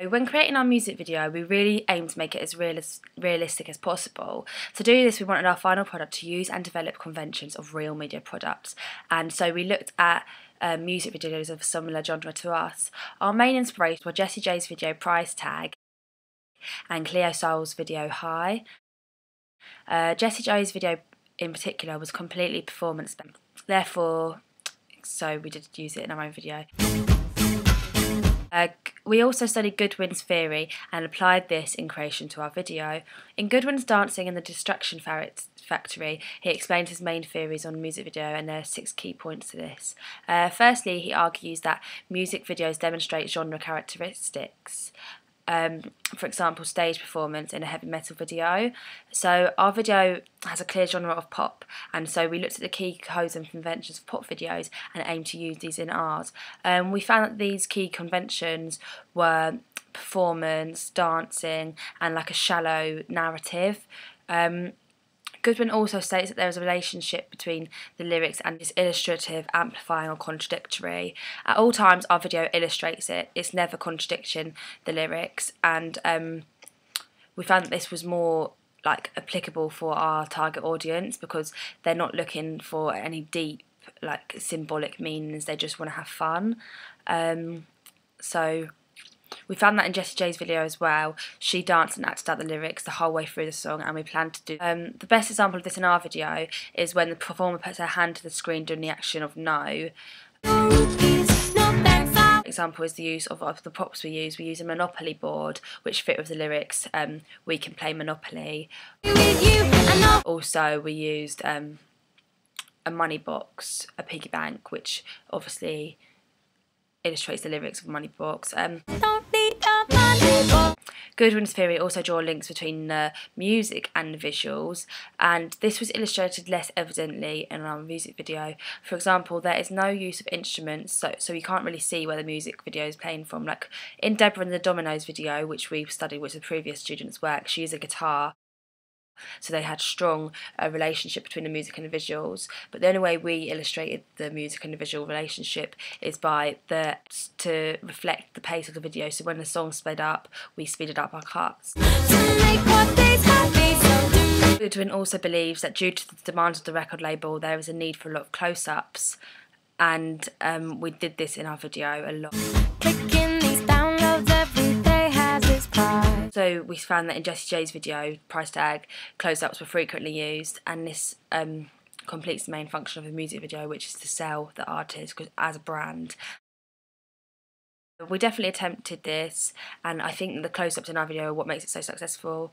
When creating our music video, we really aim to make it as realistic as possible. To do this, we wanted our final product to use and develop conventions of real media products, and so we looked at music videos of a similar genre to us. Our main inspirations were Jessie J's video Price Tag and Cleo Sol's video High. Jessie J's video in particular was completely performance-based, therefore, so we did use it in our own video. We also studied Goodwin's theory and applied this in creation to our video. In Goodwin's Dancing in the Distraction Factory, he explained his main theories on music video, and there are 6 key points to this. Firstly, he argues that music videos demonstrate genre characteristics. For example, stage performance in a heavy metal video. So our video has a clear genre of pop, and so we looked at the key codes and conventions of pop videos and aimed to use these in ours. We found that these key conventions were performance, dancing, and like a shallow narrative. Goodwin also states that there is a relationship between the lyrics and is illustrative, amplifying, or contradictory. At all times, our video illustrates it. It's never contradicting the lyrics, and we found that this was more like applicable for our target audience because they're not looking for any deep, like symbolic meanings. They just want to have fun. So we found that in Jessie J's video as well. She danced and acted out the lyrics the whole way through the song, and we plan to do the best example of this in our video is when the performer puts her hand to the screen doing the action of no. Example is the use of the props we use. We use a Monopoly board which fit with the lyrics, we can play Monopoly. Also we used a money box, a piggy bank, which obviously illustrates the lyrics of Money Box. Goodwin's theory also drew links between the music and the visuals, and this was illustrated less evidently in our music video. For example, there is no use of instruments, so you can't really see where the music video is playing from. Like in Deborah and the Dominoes video, which we studied, which the previous student's work, she used a guitar. So they had strong relationship between the music and the visuals, but the only way we illustrated the music and the visual relationship is by to reflect the pace of the video. So when the song sped up, we speeded up our cuts. Goodwin also believes that due to the demands of the record label, there is a need for a lot of close-ups, and we did this in our video a lot. So we found that in Jessie J's video, Price Tag, close-ups were frequently used, and this completes the main function of a music video, which is to sell the artist as a brand. We definitely attempted this, and I think the close-ups in our video are what makes it so successful.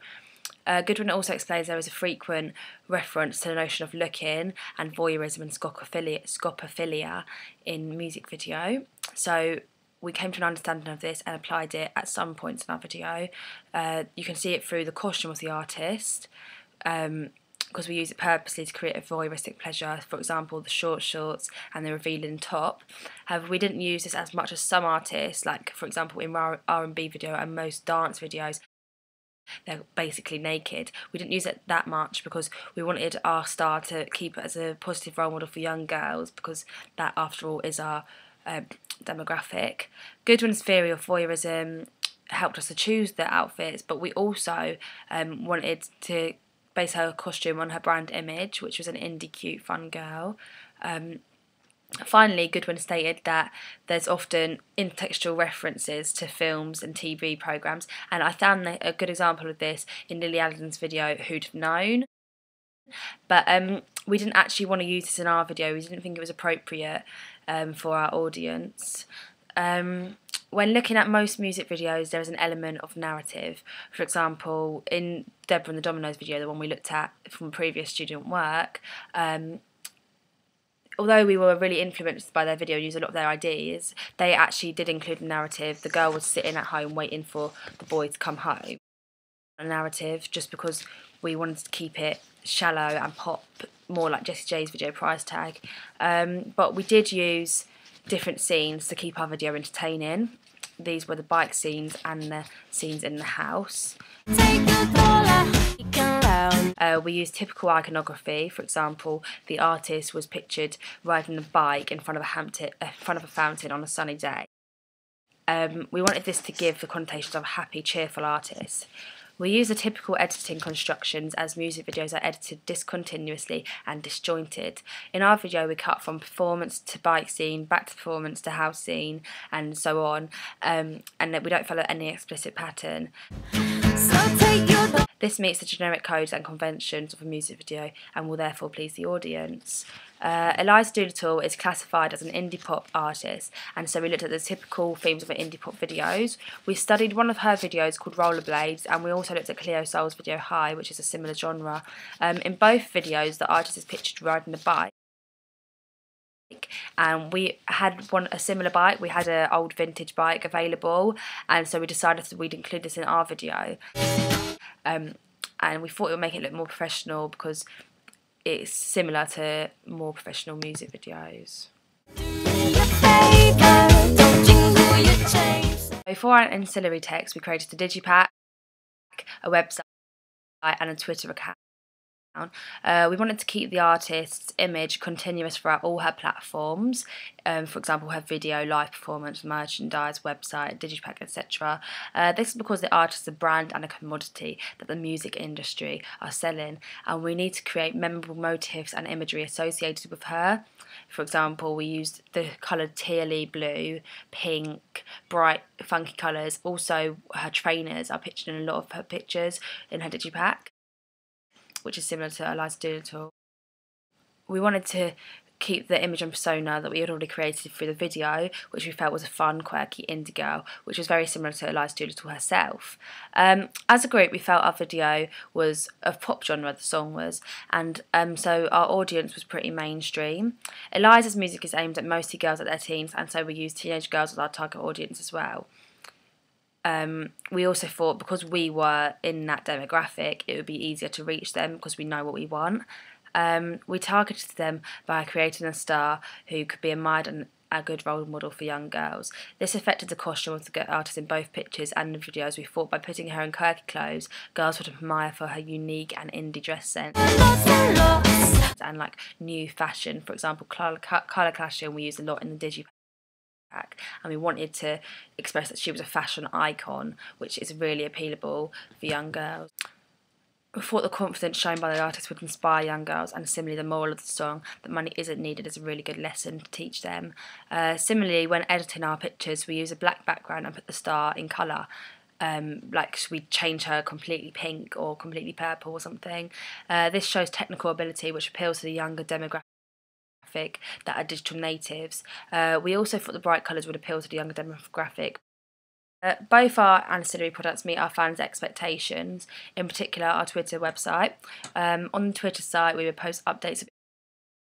Goodwin also explains there is a frequent reference to the notion of looking and voyeurism and scopophilia in music video. So we came to an understanding of this and applied it at some points in our video. You can see it through the costume of the artist, because we use it purposely to create a voyeuristic pleasure, for example the short shorts and the revealing top. However, we didn't use this as much as some artists, like for example in our R&B video and most dance videos, they're basically naked. We didn't use it that much because we wanted our star to keep it as a positive role model for young girls, because that after all is our demographic. Goodwin's theory of voyeurism helped us to choose the outfits, but we also wanted to base her costume on her brand image, which was an indie cute fun girl. Finally, Goodwin stated that there's often intertextual references to films and TV programmes, and I found a good example of this in Lily Allen's video Who'd Have Known. But we didn't actually want to use this in our video. We didn't think it was appropriate for our audience. When looking at most music videos, there is an element of narrative. For example, in Deborah and the Dominoes video, the one we looked at from previous student work, although we were really influenced by their video and used a lot of their ideas, they actually did include a narrative. The girl was sitting at home waiting for the boy to come home. A narrative, just because we wanted to keep it shallow and pop, more like Jessie J's video Price Tag. But we did use different scenes to keep our video entertaining. These were the bike scenes and the scenes in the house. We used typical iconography. For example, the artist was pictured riding a bike in front of a fountain on a sunny day. We wanted this to give the connotations of a happy, cheerful artist. We use the typical editing constructions as music videos are edited discontinuously and disjointed. In our video we cut from performance to bike scene, back to performance to house scene, and so on, and that we don't follow any explicit pattern. This meets the generic codes and conventions of a music video and will therefore please the audience. Eliza Doolittle is classified as an indie pop artist, and so we looked at the typical themes of her indie pop videos. We studied one of her videos called Rollerblades, and we also looked at Cleo Soul's video High, which is a similar genre. In both videos the artist is pictured riding a bike, and we had a similar bike. We had an old vintage bike available, and so we decided that we'd include this in our video. And we thought it would make it look more professional because it's similar to more professional music videos. For our ancillary text, we created a digipack, a website, and a Twitter account. We wanted to keep the artist's image continuous throughout all her platforms, for example her video, live performance, merchandise, website, digipack, etc. This is because the artist is a brand and a commodity that the music industry are selling, and we need to create memorable motifs and imagery associated with her. For example, we used the colour tealy blue, pink, bright funky colours. Also her trainers are pictured in a lot of her pictures in her digipack, which is similar to Eliza Doolittle. We wanted to keep the image and persona that we had already created through the video, which we felt was a fun, quirky indie girl, which was very similar to Eliza Doolittle herself. As a group, we felt our video was of pop genre, the song was, and so our audience was pretty mainstream. Eliza's music is aimed at mostly girls at their teens, and so we used teenage girls as our target audience as well. We also thought because we were in that demographic it would be easier to reach them because we know what we want. We targeted them by creating a star who could be admired and a good role model for young girls. This affected the costume of the artist in both pictures and the videos. We thought by putting her in quirky clothes, girls would admire for her unique and indie dress sense and like new fashion. For example, colour clashing we used a lot in the digipack, and we wanted to express that she was a fashion icon, which is really appealable for young girls. We thought the confidence shown by the artist would inspire young girls, and similarly the moral of the song, that money isn't needed, is a really good lesson to teach them. Similarly, when editing our pictures, we use a black background and put the star in colour. Like we change her completely pink or completely purple or something. This shows technical ability which appeals to the younger demographic that are digital natives. We also thought the bright colours would appeal to the younger demographic. Both our ancillary products meet our fans' expectations, in particular our Twitter website. On the Twitter site we would post updates of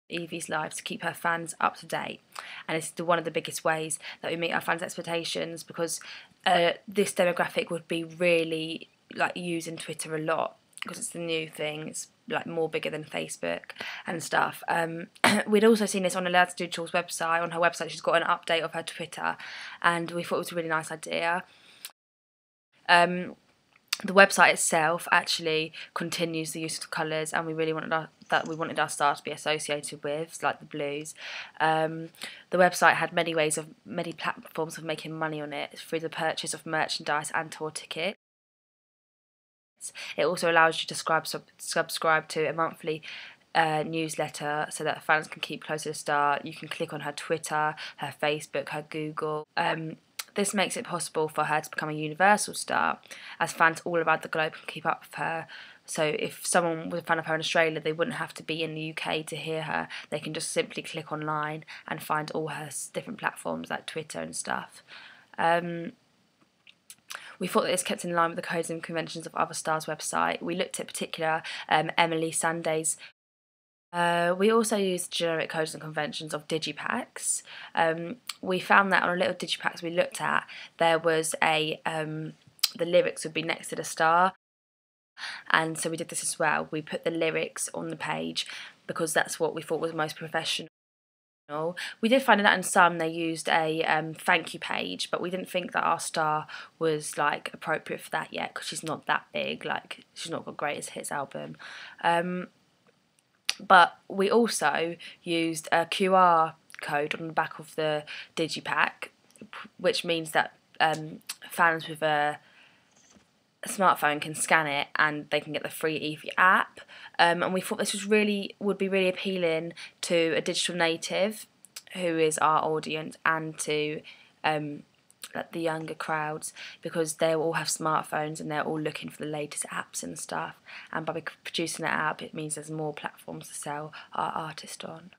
Evie's life to keep her fans up to date, and it's one of the biggest ways that we meet our fans' expectations because this demographic would be really like using Twitter a lot because it's the new thing. It's like more bigger than Facebook and stuff. We'd also seen this on Eliza Doolittle's website. On her website she's got an update of her Twitter, and we thought it was a really nice idea. The website itself actually continues the use of colours, and we really wanted our star to be associated with, like the blues. The website had many platforms of making money on it through the purchase of merchandise and tour tickets. It also allows you to subscribe to a monthly newsletter so that fans can keep close to the star. You can click on her Twitter, her Facebook, her Google. This makes it possible for her to become a universal star, as fans all around the globe can keep up with her. So if someone was a fan of her in Australia, they wouldn't have to be in the UK to hear her. They can just simply click online and find all her different platforms like Twitter and stuff. We thought that this kept in line with the codes and conventions of other stars' website. We looked at particular Emily Sandé's. We also used generic codes and conventions of digipacks. We found that on a little digipacks we looked at, there was the lyrics would be next to the star, and so we did this as well. We put the lyrics on the page because that's what we thought was most professional. We did find that in some they used a thank you page, but we didn't think that our star was like appropriate for that yet because she's not that big, like she's not got greatest hits album. But we also used a QR code on the back of the digipack, which means that fans with a smartphone can scan it and they can get the free Eevee app. And we thought this would be really appealing to a digital native, who is our audience, and to the younger crowds, because they all have smartphones and they're all looking for the latest apps and stuff. And by producing that app, it means there's more platforms to sell our artist on.